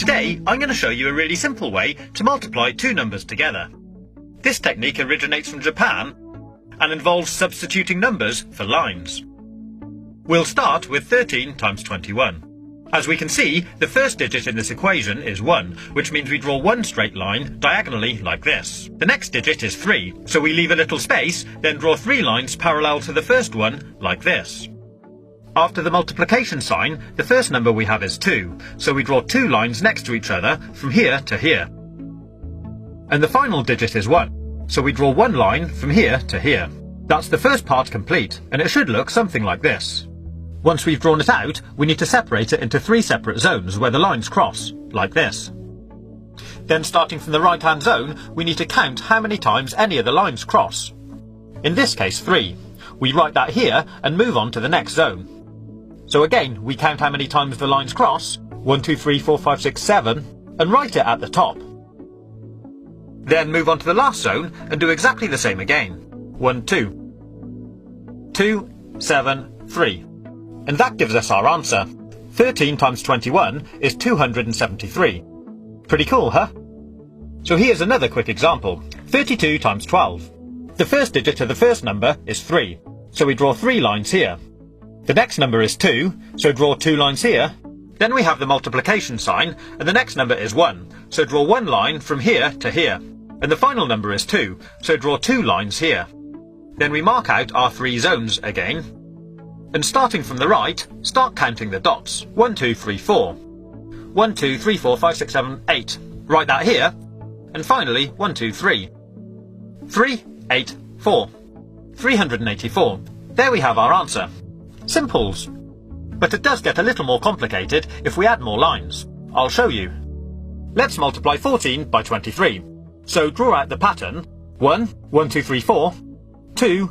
Today, I'm going to show you a really simple way to multiply two numbers together. This technique originates from Japan and involves substituting numbers for lines. We'll start with 13 times 21. As we can see, the first digit in this equation is 1, which means we draw one straight line diagonally like this. The next digit is 3, so we leave a little space, then draw 3 lines parallel to the first one like this. After the multiplication sign, the first number we have is 2, so we draw 2 lines next to each other from here to here. And the final digit is 1, so we draw 1 line from here to here. That's the first part complete, and it should look something like this. Once we've drawn it out, we need to separate it into 3 separate zones where the lines cross, like this. Then starting from the right-hand zone, we need to count how many times any of the lines cross. In this case 3. We write that here and move on to the next zone. So again, we count how many times the lines cross, 1, 2, 3, 4, 5, 6, 7, and write it at the top. Then move on to the last zone and do exactly the same again. 1, 2. 2, 7, 3. And that gives us our answer. 13 times 21 is 273. Pretty cool, huh? So here's another quick example. 32 times 12. The first digit of the first number is 3, so we draw 3 lines here. The next number is 2, so draw 2 lines here. Then we have the multiplication sign, and the next number is 1, so draw 1 line from here to here. And the final number is 2, so draw 2 lines here. Then we mark out our 3 zones again. And starting from the right, start counting the dots. 1, 2, 3, 4. 1, 2, 3, 4, 5, 6, 7, 8. Write that here. And finally, 1, 2, 3. 3, 8, 4. 384. There we have our answer. Simples. But it does get a little more complicated if we add more lines. I'll show you. Let's multiply 14 by 23. So draw out the pattern. 1, 1, 2, 3, 4. 2,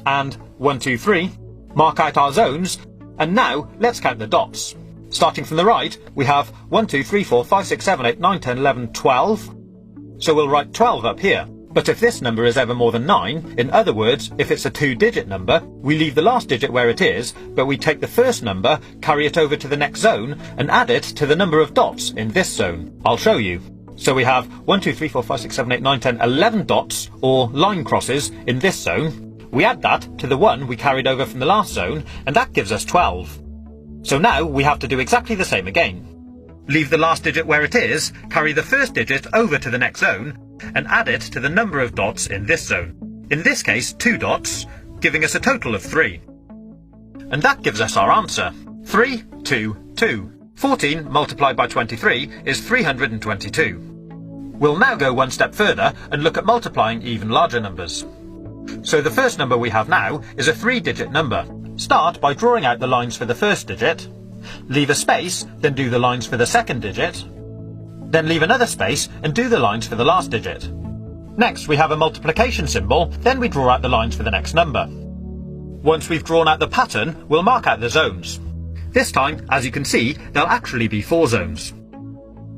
and 1, 2, 3. Mark out our zones, and now let's count the dots. Starting from the right, we have 1, 2, 3, 4, 5, 6, 7, 8, 9, 10, 11, 12. So we'll write 12 up here. But if this number is ever more than 9, in other words, if it's a 2-digit number, we leave the last digit where it is, but we take the first number, carry it over to the next zone, and add it to the number of dots in this zone. I'll show you. So we have 1, 2, 3, 4, 5, 6, 7, 8, 9, 10, 11 dots, or line crosses, in this zone. We add that to the 1 we carried over from the last zone, and that gives us 12. So now we have to do exactly the same again. Leave the last digit where it is, carry the first digit over to the next zone, and add it to the number of dots in this zone. In this case, 2 dots, giving us a total of 3. And that gives us our answer. 3, 2, 2. 14 multiplied by 23 is 322. We'll now go one step further and look at multiplying even larger numbers. So the first number we have now is a 3-digit number. Start by drawing out the lines for the first digit, leave a space, then do the lines for the second digit, then leave another space and do the lines for the last digit. Next we have a multiplication symbol, then we draw out the lines for the next number. Once we've drawn out the pattern, we'll mark out the zones. This time, as you can see, there'll actually be 4 zones.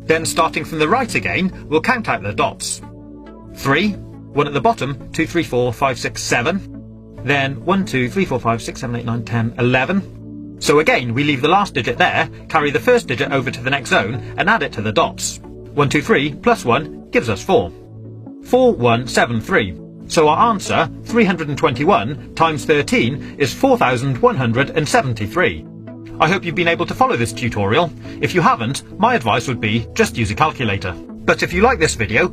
Then starting from the right again, we'll count out the dots. 3, 1 at the bottom, 2, 3, 4, 5, 6, 7. Then 1, 2, 3, 4, 5, 6, 7, 8, 9, 10, 11. So again, we leave the last digit there, carry the first digit over to the next zone, and add it to the dots. 1, 2, 3 plus 1 gives us 4. 4, 1, 7, 3. So our answer, 321 times 13, is 4,173. I hope you've been able to follow this tutorial. If you haven't, my advice would be just use a calculator. But if you like this video,